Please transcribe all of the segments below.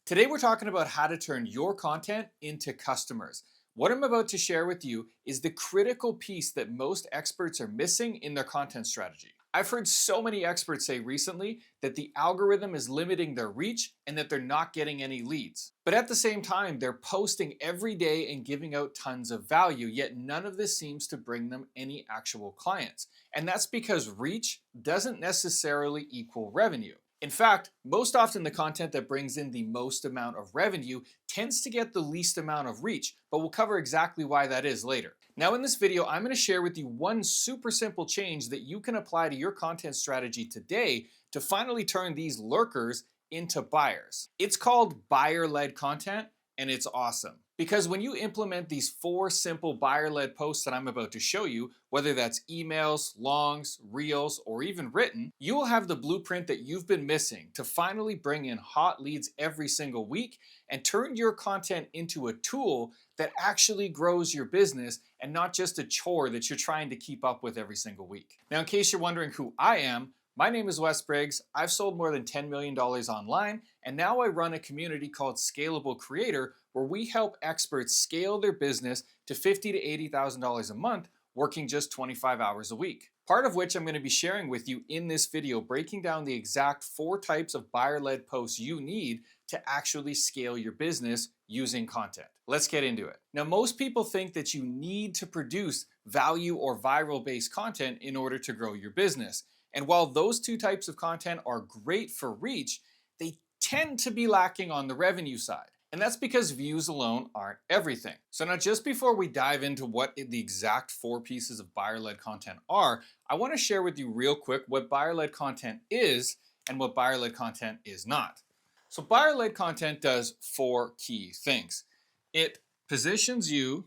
Today we're talking about how to turn your content into customers. What I'm about to share with you is the critical piece that most experts are missing in their content strategy. I've heard so many experts say recently that the algorithm is limiting their reach and that they're not getting any leads. But at the same time, they're posting every day and giving out tons of value, yet none of this seems to bring them any actual clients. And that's because reach doesn't necessarily equal revenue. In fact, most often the content that brings in the most amount of revenue tends to get the least amount of reach, but we'll cover exactly why that is later. Now in this video, I'm going to share with you one super simple change that you can apply to your content strategy today to finally turn these lurkers into buyers. It's called buyer-led content, and it's awesome. Because when you implement these 4 simple buyer-led posts that I'm about to show you, whether that's emails, longs, reels, or even written, you will have the blueprint that you've been missing to finally bring in hot leads every single week and turn your content into a tool that actually grows your business and not just a chore that you're trying to keep up with every single week. Now, in case you're wondering who I am, my name is Wes Briggs. I've sold more than $10 million online, and now I run a community called Scalable Creator where we help experts scale their business to $50,000 to $80,000 a month, working just 25 hours a week. Part of which I'm going to be sharing with you in this video, breaking down the exact 4 types of buyer-led posts you need to actually scale your business using content. Let's get into it. Now, most people think that you need to produce value or viral-based content in order to grow your business. And while those 2 types of content are great for reach, they tend to be lacking on the revenue side. And that's because views alone aren't everything. So now, just before we dive into what the exact 4 pieces of buyer-led content are, I want to share with you real quick what buyer-led content is and what buyer-led content is not. So buyer-led content does 4 key things. It positions you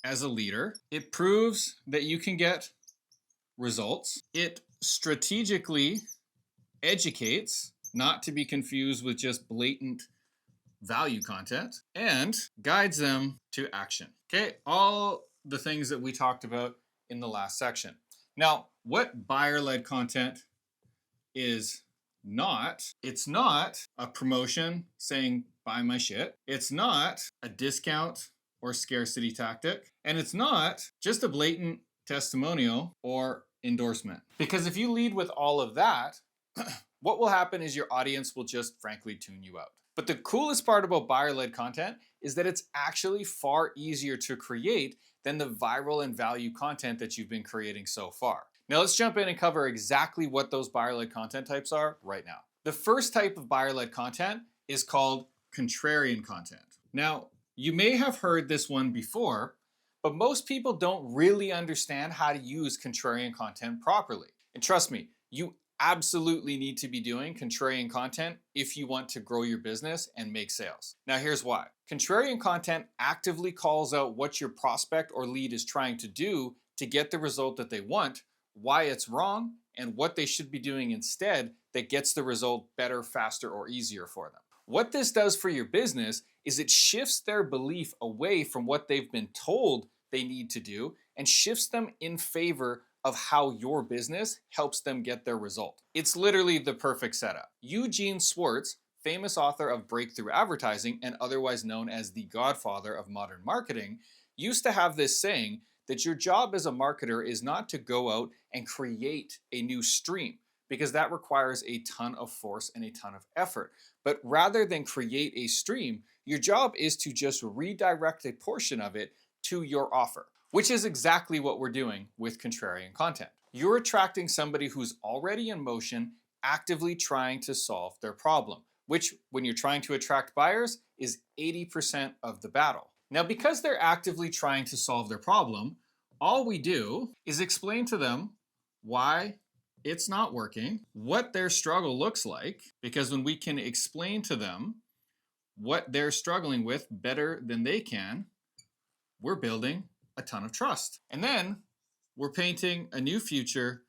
as a leader. It proves that you can get results. It strategically educates, not to be confused with just blatant value content, and guides them to action. Okay, all the things that we talked about in the last section. Now, what buyer-led content is not, it's not a promotion saying buy my shit. It's not a discount or scarcity tactic. And it's not just a blatant testimonial or endorsement. Because if you lead with all of that, what will happen is your audience will just frankly tune you out. But the coolest part about buyer-led content is that it's actually far easier to create than the viral and value content that you've been creating so far. Now let's jump in and cover exactly what those buyer-led content types are right now. The first type of buyer-led content is called contrarian content. Now, you may have heard this one before, but most people don't really understand how to use contrarian content properly. And trust me, you absolutely need to be doing contrarian content if you want to grow your business and make sales. Now here's why. Contrarian content actively calls out what your prospect or lead is trying to do to get the result that they want, why it's wrong, and what they should be doing instead that gets the result better, faster, or easier for them. What this does for your business is it shifts their belief away from what they've been told they need to do and shifts them in favor of how your business helps them get their result. It's literally the perfect setup. Eugene Schwartz, famous author of Breakthrough Advertising and otherwise known as the godfather of modern marketing, used to have this saying that your job as a marketer is not to go out and create a new stream, because that requires a ton of force and a ton of effort. But rather than create a stream, your job is to just redirect a portion of it to your offer, which is exactly what we're doing with contrarian content. You're attracting somebody who's already in motion, actively trying to solve their problem, which when you're trying to attract buyers is 80% of the battle. Now, because they're actively trying to solve their problem, all we do is explain to them why it's not working, what their struggle looks like, because when we can explain to them what they're struggling with better than they can, we're building a ton of trust. And then we're painting a new future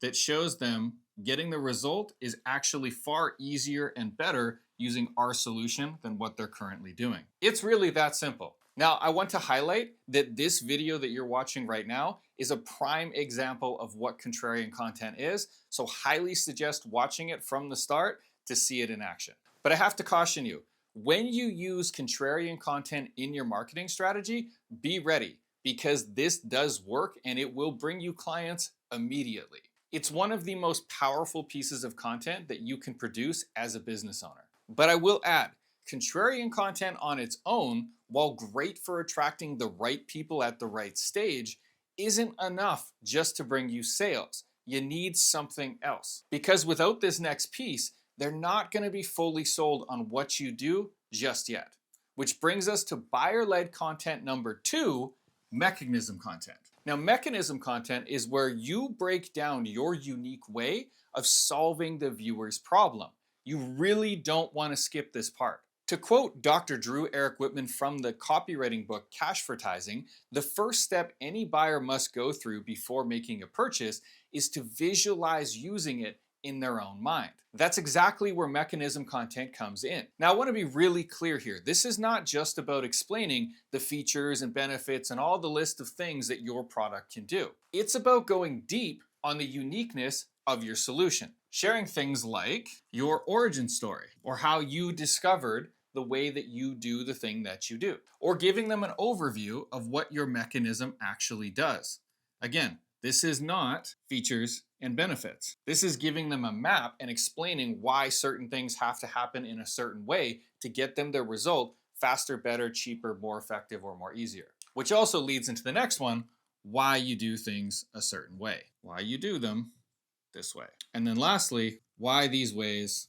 that shows them getting the result is actually far easier and better using our solution than what they're currently doing. It's really that simple. Now, I want to highlight that this video that you're watching right now is a prime example of what contrarian content is, so highly suggest watching it from the start to see it in action. But I have to caution you, When you use contrarian content in your marketing strategy, be ready because this does work and it will bring you clients immediately. It's one of the most powerful pieces of content that you can produce as a business owner. But I will add, contrarian content on its own, while great for attracting the right people at the right stage, isn't enough just to bring you sales. You need something else. Because without this next piece, they're not going to be fully sold on what you do just yet. Which brings us to buyer-led content number 2, mechanism content. Now, mechanism content is where you break down your unique way of solving the viewer's problem. You really don't want to skip this part. To quote Dr. Drew Eric Whitman from the copywriting book Cashvertising, the first step any buyer must go through before making a purchase is to visualize using it in their own mind. That's exactly where mechanism content comes in. Now, I want to be really clear here. This is not just about explaining the features and benefits and all the list of things that your product can do. It's about going deep on the uniqueness of your solution. Sharing things like your origin story or how you discovered the way that you do the thing that you do, or giving them an overview of what your mechanism actually does. Again, this is not features and benefits. This is giving them a map and explaining why certain things have to happen in a certain way to get them their result faster, better, cheaper, more effective, or more easier. Which also leads into the next one, why you do things a certain way, why you do them this way. And then lastly, why these ways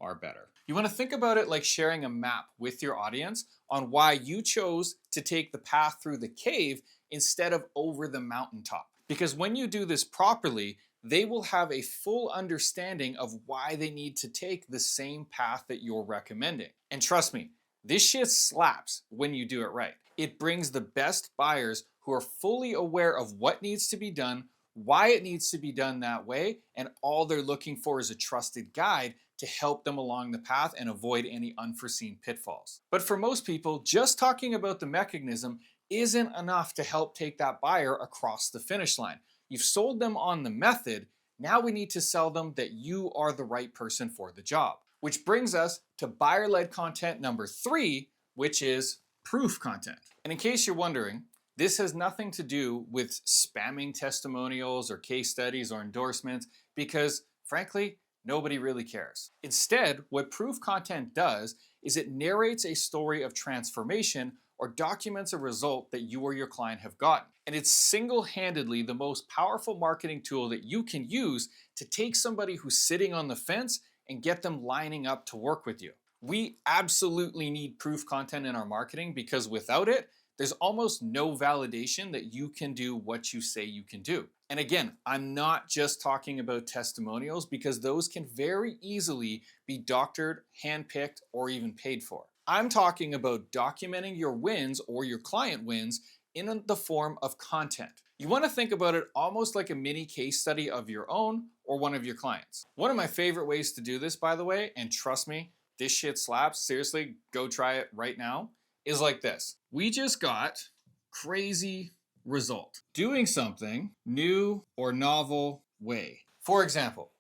are better. You want to think about it like sharing a map with your audience on why you chose to take the path through the cave instead of over the mountaintop. Because when you do this properly, they will have a full understanding of why they need to take the same path that you're recommending. And trust me, this shit slaps when you do it right. It brings the best buyers who are fully aware of what needs to be done, why it needs to be done that way, and all they're looking for is a trusted guide to help them along the path and avoid any unforeseen pitfalls. But for most people, just talking about the mechanism isn't enough to help take that buyer across the finish line. You've sold them on the method, now we need to sell them that you are the right person for the job. Which brings us to buyer-led content number 3, which is proof content. And in case you're wondering, this has nothing to do with spamming testimonials or case studies or endorsements because, frankly, nobody really cares. Instead, what proof content does is it narrates a story of transformation or documents a result that you or your client have gotten. And it's single-handedly the most powerful marketing tool that you can use to take somebody who's sitting on the fence and get them lining up to work with you. We absolutely need proof content in our marketing because without it, there's almost no validation that you can do what you say you can do. And again, I'm not just talking about testimonials because those can very easily be doctored, handpicked, or even paid for. I'm talking about documenting your wins or your client wins in the form of content. You want to think about it almost like a mini case study of your own or one of your clients. One of my favorite ways to do this, by the way, and trust me, this shit slaps, seriously, go try it right now, is like this. We just got crazy result. Doing something new or novel way. For example,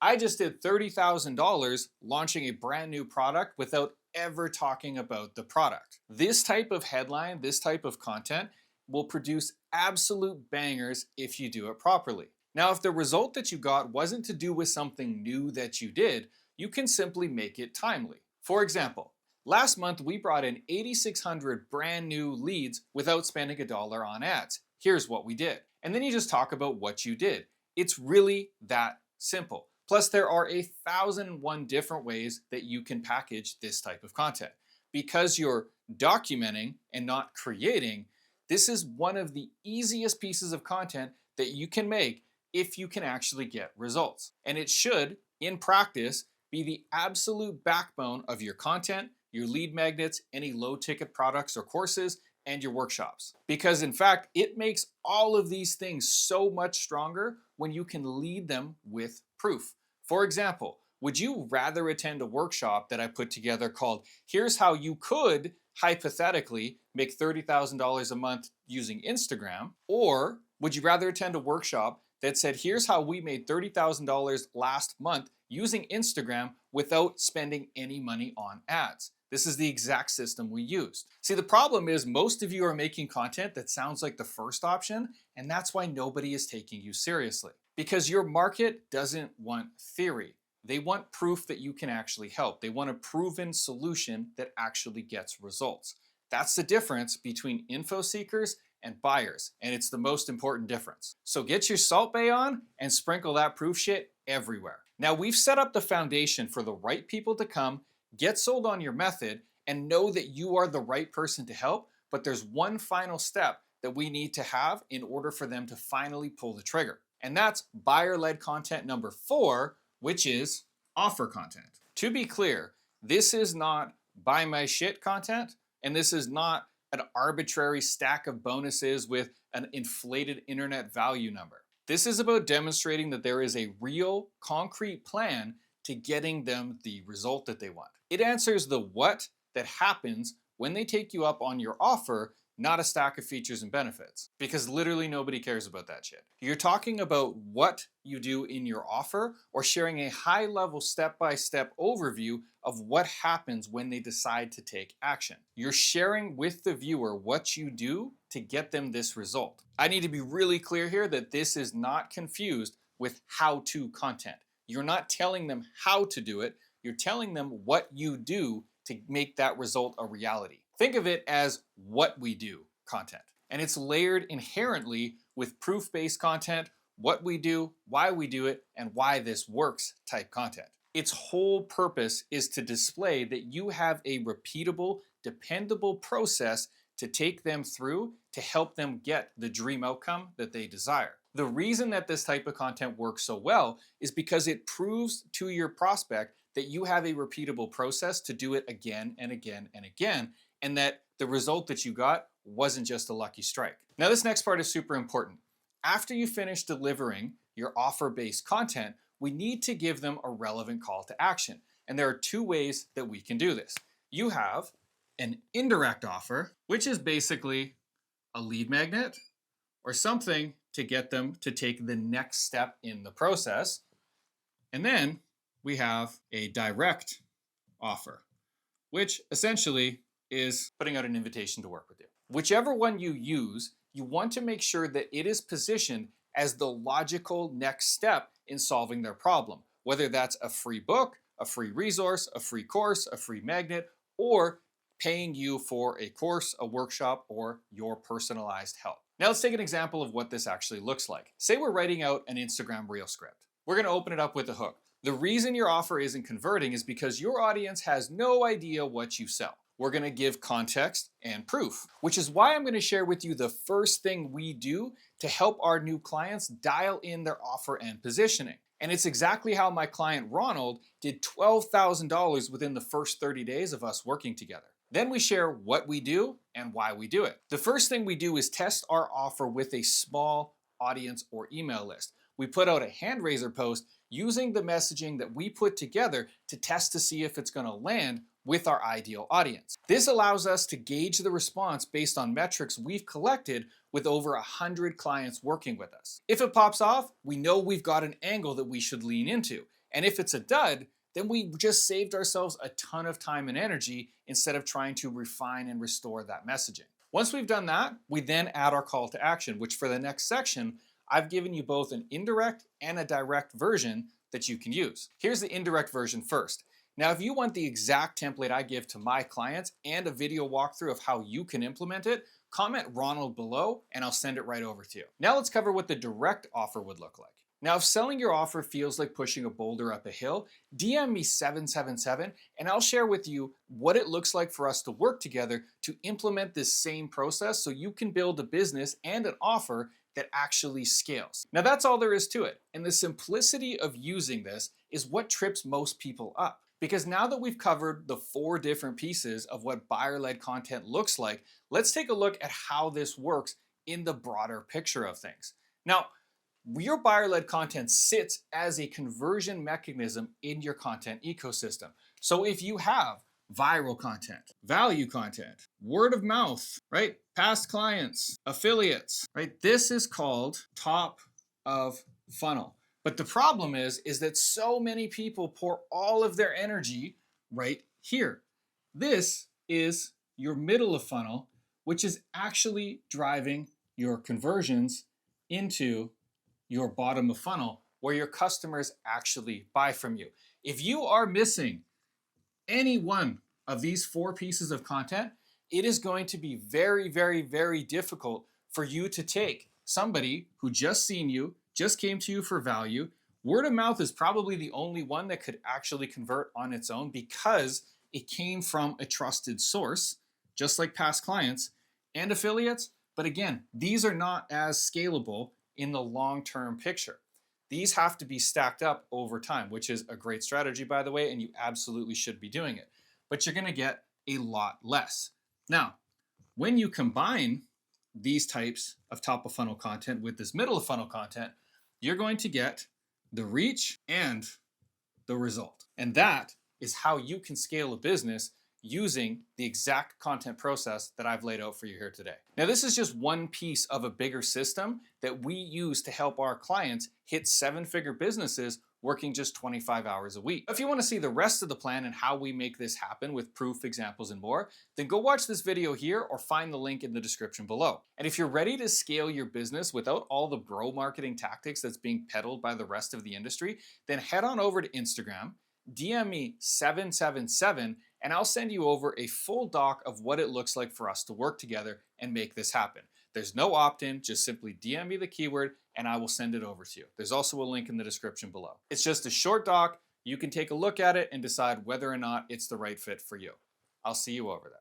I just did $30,000 launching a brand new product without ever talking about the product. This type of headline, this type of content will produce absolute bangers if you do it properly. Now, if the result that you got wasn't to do with something new that you did, you can simply make it timely. For example, last month we brought in 8,600 brand new leads without spending $1 on ads. Here's what we did. And then you just talk about what you did. It's really that simple. Plus, there are 1,001 different ways that you can package this type of content. Because you're documenting and not creating, this is one of the easiest pieces of content that you can make if you can actually get results. And it should, in practice, be the absolute backbone of your content, your lead magnets, any low-ticket products or courses, and your workshops. Because in fact, it makes all of these things so much stronger when you can lead them with proof. For example, would you rather attend a workshop that I put together called Here's How You Could Hypothetically Make $30,000 a Month Using Instagram? Or would you rather attend a workshop that said, here's how we made $30,000 last month using Instagram without spending any money on ads. This is the exact system we used. See, the problem is most of you are making content that sounds like the first option, and that's why nobody is taking you seriously. Because your market doesn't want theory. They want proof that you can actually help. They want a proven solution that actually gets results. That's the difference between info seekers and buyers, and it's the most important difference. So get your Salt Bay on and sprinkle that proof shit everywhere. Now we've set up the foundation for the right people to come, get sold on your method, and know that you are the right person to help, but there's one final step that we need to have in order for them to finally pull the trigger. And that's buyer-led content number 4, which is offer content. To be clear, this is not buy my shit content, and this is not an arbitrary stack of bonuses with an inflated internet value number. This is about demonstrating that there is a real, concrete plan to getting them the result that they want. It answers the what that happens when they take you up on your offer, not a stack of features and benefits, because literally nobody cares about that shit. You're talking about what you do in your offer or sharing a high-level step-by-step overview of what happens when they decide to take action. You're sharing with the viewer what you do to get them this result. I need to be really clear here that this is not confused with how-to content. You're not telling them how to do it, you're telling them what you do to make that result a reality. Think of it as what we do content. And it's layered inherently with proof-based content, what we do, why we do it, and why this works type content. Its whole purpose is to display that you have a repeatable, dependable process to take them through to help them get the dream outcome that they desire. The reason that this type of content works so well is because it proves to your prospect that you have a repeatable process to do it again and again and again, and that the result that you got wasn't just a lucky strike. Now this next part is super important. After you finish delivering your offer-based content, we need to give them a relevant call to action. And there are 2 ways that we can do this. You have an indirect offer, which is basically a lead magnet or something to get them to take the next step in the process. And then we have a direct offer, which essentially is putting out an invitation to work with you. Whichever one you use, you want to make sure that it is positioned as the logical next step in solving their problem, whether that's a free book, a free resource, a free course, a free magnet, or paying you for a course, a workshop, or your personalized help. Now let's take an example of what this actually looks like. Say we're writing out an Instagram reel script. We're gonna open it up with a hook. The reason your offer isn't converting is because your audience has no idea what you sell. We're gonna give context and proof, which is why I'm gonna share with you the first thing we do to help our new clients dial in their offer and positioning. And it's exactly how my client Ronald did $12,000 within the first 30 days of us working together. Then we share what we do and why we do it. The first thing we do is test our offer with a small audience or email list. We put out a hand raiser post using the messaging that we put together to test to see if it's gonna land with our ideal audience. This allows us to gauge the response based on metrics we've collected with over 100 clients working with us. If it pops off, we know we've got an angle that we should lean into. And if it's a dud, then we just saved ourselves a ton of time and energy instead of trying to refine and restore that messaging. Once we've done that, we then add our call to action, which for the next section, I've given you both an indirect and a direct version that you can use. Here's the indirect version first. Now, if you want the exact template I give to my clients and a video walkthrough of how you can implement it, comment Ronald below and I'll send it right over to you. Now let's cover what the direct offer would look like. Now, if selling your offer feels like pushing a boulder up a hill, DM me 777 and I'll share with you what it looks like for us to work together to implement this same process so you can build a business and an offer that actually scales. Now that's all there is to it. And the simplicity of using this is what trips most people up. Because now that we've covered the 4 different pieces of what buyer-led content looks like, let's take a look at how this works in the broader picture of things. Now, your buyer-led content sits as a conversion mechanism in your content ecosystem. So if you have viral content, value content, word of mouth, right? Past clients, affiliates, right? This is called top of funnel. But the problem is that so many people pour all of their energy right here. This is your middle of funnel, which is actually driving your conversions into your bottom of funnel where your customers actually buy from you. If you are missing any one of these 4 pieces of content, it is going to be very, very, very difficult for you to take somebody who just seen you, just came to you for value. Word of mouth is probably the only one that could actually convert on its own because it came from a trusted source, just like past clients and affiliates. But again, these are not as scalable in the long-term picture. These have to be stacked up over time, which is a great strategy, by the way, and you absolutely should be doing it. But you're going to get a lot less. Now, when you combine these types of top of funnel content with this middle of funnel content, you're going to get the reach and the result. And that is how you can scale a business using the exact content process that I've laid out for you here today. Now, this is just one piece of a bigger system that we use to help our clients hit 7-figure businesses working just 25 hours a week. If you want to see the rest of the plan and how we make this happen with proof, examples, and more, then go watch this video here or find the link in the description below. And if you're ready to scale your business without all the bro marketing tactics that's being peddled by the rest of the industry, then head on over to Instagram, DM me 777, and I'll send you over a full doc of what it looks like for us to work together and make this happen. There's no opt-in, just simply DM me the keyword and I will send it over to you. There's also a link in the description below. It's just a short doc. You can take a look at it and decide whether or not it's the right fit for you. I'll see you over there.